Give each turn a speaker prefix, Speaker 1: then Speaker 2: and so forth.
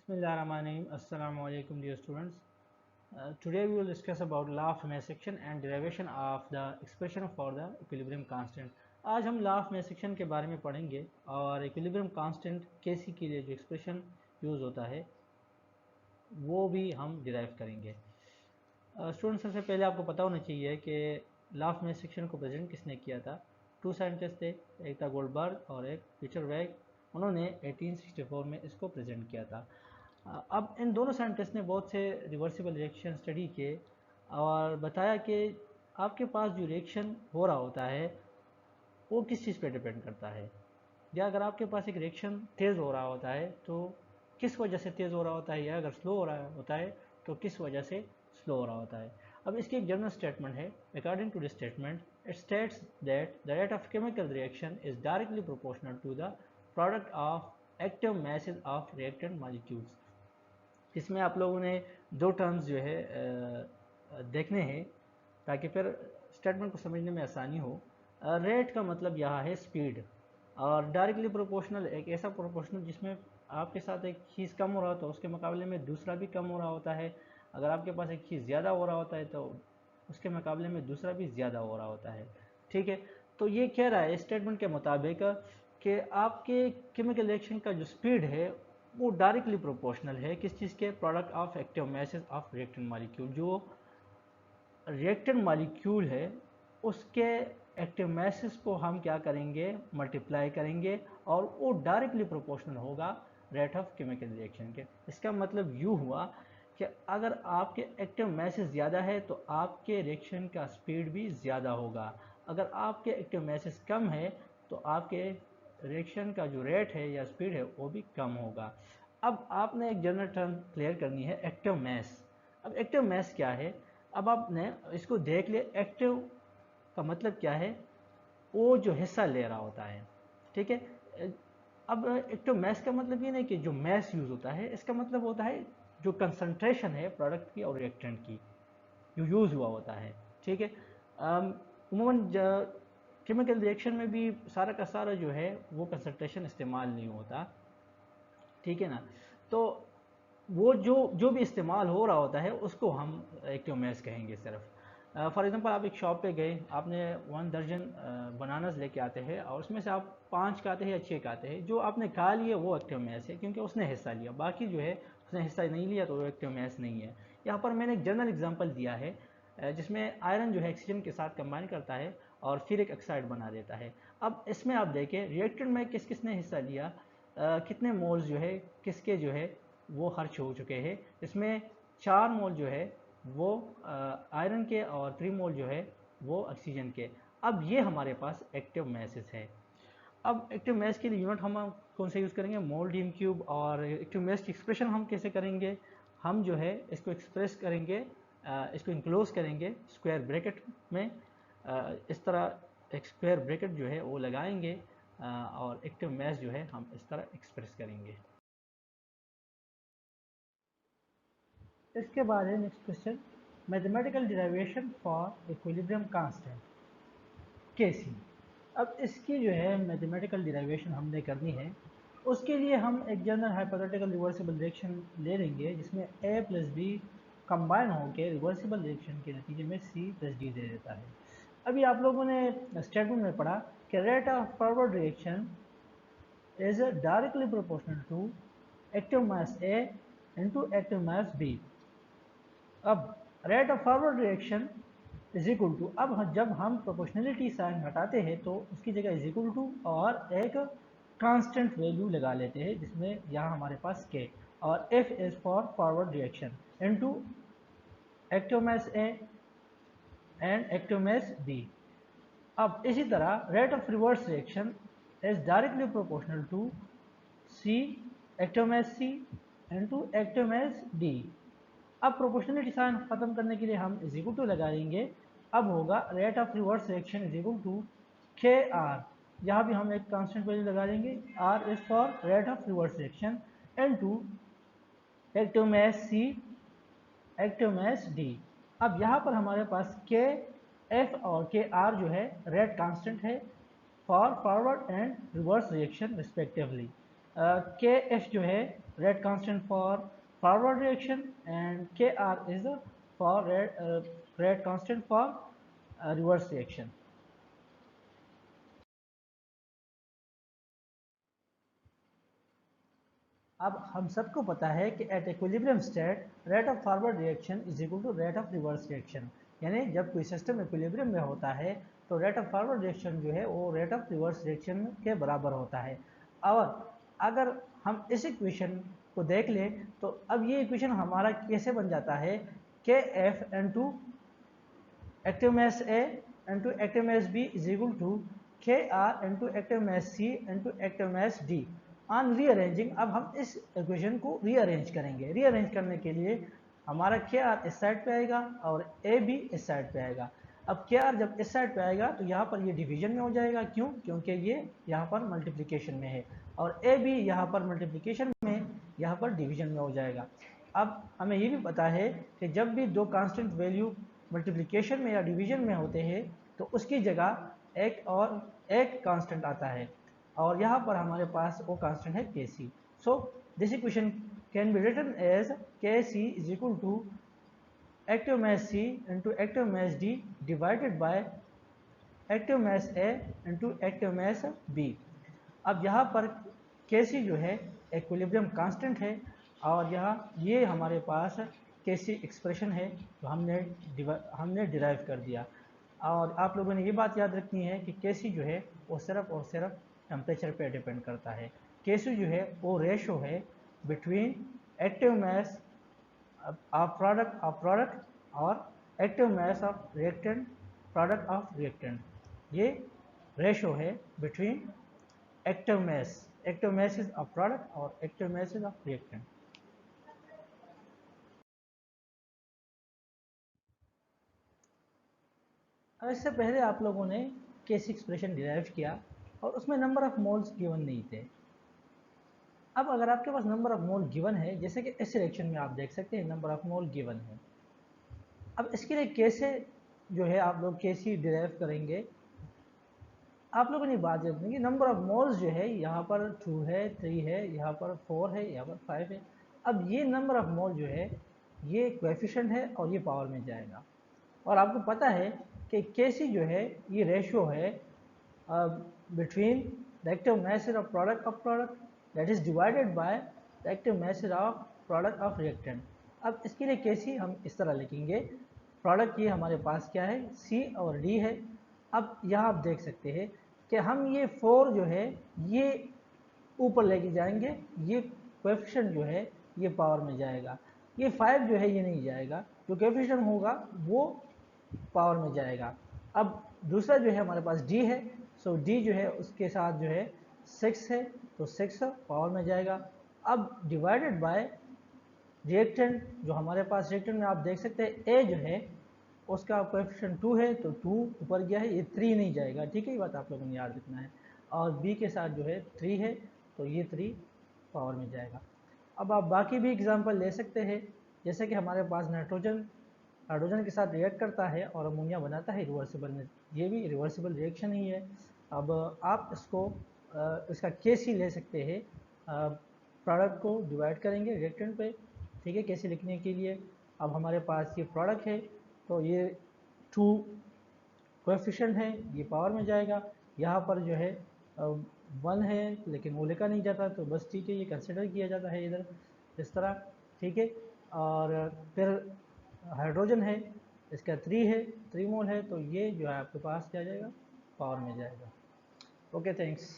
Speaker 1: Bismillahirrahmanirrahim. Assalamu alaikum dear students. Today we will discuss about law of mass section and derivation of the expression for the equilibrium constant. आज हम law of mass section के बारे में पढ़ेंगे और equilibrium constant केसी के लिए जो expression यूज़ होता है वो भी हम डिराइव करेंगे। स्टूडेंट्स सबसे पहले आपको पता होना चाहिए कि लॉ ऑफ मास सेक्शन को प्रेजेंट किसने किया था। टू साइंटिस्ट थे, एक था गोल्डबर्ग और एक पीटर वेग। उन्होंने 1864 में इसको प्रेजेंट किया था। अब इन दोनों साइंटिस्ट ने बहुत से रिवर्सिबल रिएक्शन स्टडी किए और बताया कि आपके पास जो रिएक्शन हो रहा होता है वो किस चीज़ पे डिपेंड करता है। या अगर आपके पास एक रिएक्शन तेज़ हो रहा होता है तो किस वजह से तेज़ हो रहा होता है, या अगर स्लो हो रहा होता है तो किस वजह से स्लो हो रहा होता है। अब इसकी एक जनरल स्टेटमेंट है। According to this statement it states that the rate of chemical reaction is directly proportional to the product of active masses of reactant molecules. इसमें आप लोगों ने दो टर्म्स जो है देखने हैं ताकि फिर स्टेटमेंट को समझने में आसानी हो। रेट का मतलब यहाँ है स्पीड, और डायरेक्टली प्रोपोर्शनल एक ऐसा प्रोपोर्शनल जिसमें आपके साथ एक चीज़ कम हो रहा होता है उसके मुकाबले में दूसरा भी कम हो रहा होता है। अगर आपके पास एक चीज़ ज़्यादा हो रहा होता है तो उसके मुकाबले में दूसरा भी ज़्यादा हो रहा होता है। ठीक है, तो ये कह रहा है स्टेटमेंट के मुताबिक कि आपके केमिकल रिएक्शन का जो स्पीड है वो डायरेक्टली प्रोपोर्शनल है किस चीज़ के, product of active masses of reactant molecule. जो रिएक्टेंट मॉलिक्यूल है उसके एक्टिव मैसेज को हम क्या करेंगे, मल्टीप्लाई करेंगे, और वो डायरेक्टली प्रोपोर्शनल होगा रेट ऑफ केमिकल रिएक्शन के। इसका मतलब यूँ हुआ कि अगर आपके एक्टिव मैसेज ज़्यादा है तो आपके रिएक्शन का स्पीड भी ज़्यादा होगा। अगर आपके एक्टिव मैसेज कम है तो आपके रिएक्शन का जो रेट है या स्पीड है वो भी कम होगा। अब आपने एक जनरल टर्म क्लियर करनी है, एक्टिव मैस। अब एक्टिव मैस क्या है, अब आपने इसको देख लिया। एक्टिव का मतलब क्या है, वो जो हिस्सा ले रहा होता है। ठीक है, अब एक्टिव मैस का मतलब ये नहीं कि जो मैस यूज़ होता है, इसका मतलब होता है जो कंसंट्रेशन है प्रोडक्ट की और रिएक्टेंट की जो यूज़ हुआ होता है। ठीक है, उमूमन केमिकल रिएक्शन में भी सारा का सारा जो है वो कंसंट्रेशन इस्तेमाल नहीं होता। ठीक है ना, तो वो जो भी इस्तेमाल हो रहा होता है उसको हम एक्टिव मैस कहेंगे सिर्फ। फॉर एग्जांपल आप एक शॉप पे गए, आपने 1 दर्जन बनानास लेके आते हैं और उसमें से आप 5 खाते हैं या 6 खाते हैं। जो आपने खा लिया वो एक्टिव मैस है क्योंकि उसने हिस्सा लिया, बाकी जो है उसने हिस्सा नहीं लिया तो वो एक्टिव मैस नहीं है। यहाँ पर मैंने एक जनरल एग्जाम्पल दिया है जिसमें आयरन जो है ऑक्सीजन के साथ कंबाइन करता है और फिर एक ऑक्साइड बना देता है। अब इसमें आप देखें रिएक्टेंट में किस किसने हिस्सा लिया, कितने मोल्स जो है किसके जो है वो खर्च हो चुके हैं। इसमें 4 मोल जो है वो आयरन के और 3 मोल जो है वो ऑक्सीजन के। अब ये हमारे पास एक्टिव मैसेज है। अब एक्टिव मैस के लिए यूनिट हम कौन से यूज़ करेंगे, मोल डी एम क्यूब। और एक्टिव मैस की एक्सप्रेशन हम कैसे करेंगे, हम जो है इसको एक्सप्रेस करेंगे, इसको इंक्लोज करेंगे स्क्वायर ब्रैकेट में। इस तरह एक स्क्वायर ब्रैकेट जो है वो लगाएंगे और एक्टिव मैस जो है हम इस तरह एक्सप्रेस करेंगे। इसके बाद है next question, mathematical derivation for equilibrium constant KC. अब इसकी जो है मैथमेटिकल डिराइवेशन हमने करनी है। उसके लिए हम एक जनरल हाइपोथेटिकल रिवर्सिबल रिएक्शन ले लेंगे जिसमें a प्लस बी कंबाइन होकर रिवर्सिबल रिएक्शन के नतीजे में c प्लस डी दे देता है। अभी आप लोगों ने स्टेटमेंट में पढ़ा कि rate of forward reaction is directly proportional to active mass A into active mass B। अब rate of forward reaction is equal to, अब जब हम प्रोपोर्शनलिटी साइन हटाते हैं तो उसकी जगह इज इक्वल टू और एक कांस्टेंट वैल्यू लगा लेते हैं जिसमें यहाँ हमारे पास K और F is for forward reaction into active mass A and active mass B। अब इसी तरह rate of reverse reaction is directly proportional to C active mass C into active mass D। अब प्रोपोर्शनलिटी साइन खत्म करने के लिए हम is equal to लगाएंगे। अब होगा rate of reverse reaction is equal to K R, यहाँ भी हम एक कांस्टेंट वैल्यू लगा देंगे, R is for rate of reverse reaction into active mass C active mass D. अब यहाँ पर हमारे पास के एफ और के आर जो है रेट कांस्टेंट है for forward and reverse reaction respectively. के एफ जो है rate constant for forward reaction, and Kr is the for rate constant for reverse reaction. अब हम सबको पता है कि at equilibrium state rate of forward reaction is equal to rate of reverse reaction, यानी जब कोई सिस्टम इक्विलिब्रियम में होता है तो रेट ऑफ फॉरवर्ड रिएक्शन जो है वो रेट ऑफ रिवर्स रिएक्शन के बराबर होता है। और अगर हम इस इक्वेशन को देख लें तो अब ये इक्वेशन हमारा कैसे बन जाता है, K F into active mass A into active mass B is equal to K R into active mass C into active mass D. On rearranging अब हम इस इक्वेशन को रीअरेंज करेंगे। रीअरेंज करने के लिए हमारा के आर इस साइड पे आएगा और ए भी इस साइड पे आएगा। अब के आर जब इस साइड पे आएगा तो यहाँ पर ये डिवीजन में हो जाएगा, क्यों? क्योंकि ये यहाँ पर मल्टीप्लिकेशन में है, और ए भी यहाँ पर मल्टीप्लिकेशन में, यहाँ पर डिवीजन में हो जाएगा। अब हमें ये भी पता है कि जब भी दो कांस्टेंट वैल्यू मल्टीप्लिकेशन में या डिवीजन में होते हैं तो उसकी जगह एक कांस्टेंट आता है, और यहाँ पर हमारे पास वो कांस्टेंट है K C. So this equation can be written as K C is equal to active mass C into active mass D divided by active mass A into active mass B. अब यहाँ पर के सी जो है equilibrium constant है, और यहाँ ये हमारे पास के सी एक्सप्रेशन है जो हमने डिराइव कर दिया। और आप लोगों ने ये बात याद रखनी है कि के सी जो है वो सिर्फ और सिर्फ टेम्परेचर पे डिपेंड करता है। के सी जो है वो रेशो है between active mass of product और active mass of reactant product of reactant. ये रेशो है between active mass is of product और active mass is of reactant. अब इससे पहले आप लोगों ने केसी एक्सप्रेशन डिराइव किया और उसमें नंबर ऑफ मोल्स गिवन नहीं थे। अब अगर आपके पास नंबर ऑफ मोल गिवन है, जैसे कि इस रिएक्शन में आप देख सकते हैं नंबर ऑफ मोल गिवन है, अब इसके लिए कैसे जो है आप लोग केसी डिराइव करेंगे। आप लोगों ने बात याद रखनी, नंबर ऑफ मोल्स जो है यहाँ पर 2 है, 3 है, यहाँ पर 4 है, यहाँ पर 5 है। अब ये नंबर ऑफ मोल जो है ये कोएफिशिएंट है और ये पावर में जाएगा, और आपको पता है कि केसी जो है ये रेशियो है between the active mass of product that is divided by the active mass of product of reactant. अब इसके लिए केसी हम इस तरह लिखेंगे, प्रोडक्ट ये हमारे पास क्या है, सी और डी है। अब यहाँ आप देख सकते हैं कि हम ये 4 जो है ये ऊपर लेके जाएंगे, ये कोएफिशिएंट जो है ये पावर में जाएगा, ये 5 जो है ये नहीं जाएगा, जो कोएफिशिएंट होगा वो पावर में जाएगा। अब दूसरा जो है हमारे पास डी है, सो डी जो है उसके साथ जो है 6 है, तो 6 पावर में जाएगा। अब डिवाइडेड बाय रिएक्टेंट, जो हमारे पास रिएक्टेंट में आप देख सकते हैं ए जो है उसका कोएफिशिएंट 2 है, तो 2 ऊपर गया है, ये 3 नहीं जाएगा, ठीक है, ये बात आप लोगों ने याद रखना है। और बी के साथ जो है 3 है, तो ये 3 पावर में जाएगा। अब आप बाकी भी एग्जांपल ले सकते हैं, जैसे कि हमारे पास नाइट्रोजन के साथ रिएक्ट करता है और अमोनिया बनाता है रिवर्सिबल में, ये भी रिवर्सिबल रिएक्शन ही है। अब आप इसको इसका केसी ले सकते हैं, प्रोडक्ट को डिवाइड करेंगे रिएक्टेंट पे, ठीक है, केसी लिखने के लिए। अब हमारे पास ये प्रोडक्ट है, तो ये 2 कोएफिशिएंट है, ये पावर में जाएगा। यहाँ पर जो है 1 है लेकिन वो लिखा नहीं जाता, तो बस ठीक है, ये कंसिडर किया जाता है इधर इस तरह, ठीक है। और फिर हाइड्रोजन है, इसका 3 है, 3 मोल है, तो ये जो है आपके पास क्या जाएगा, पावर में जाएगा। Okay, thanks.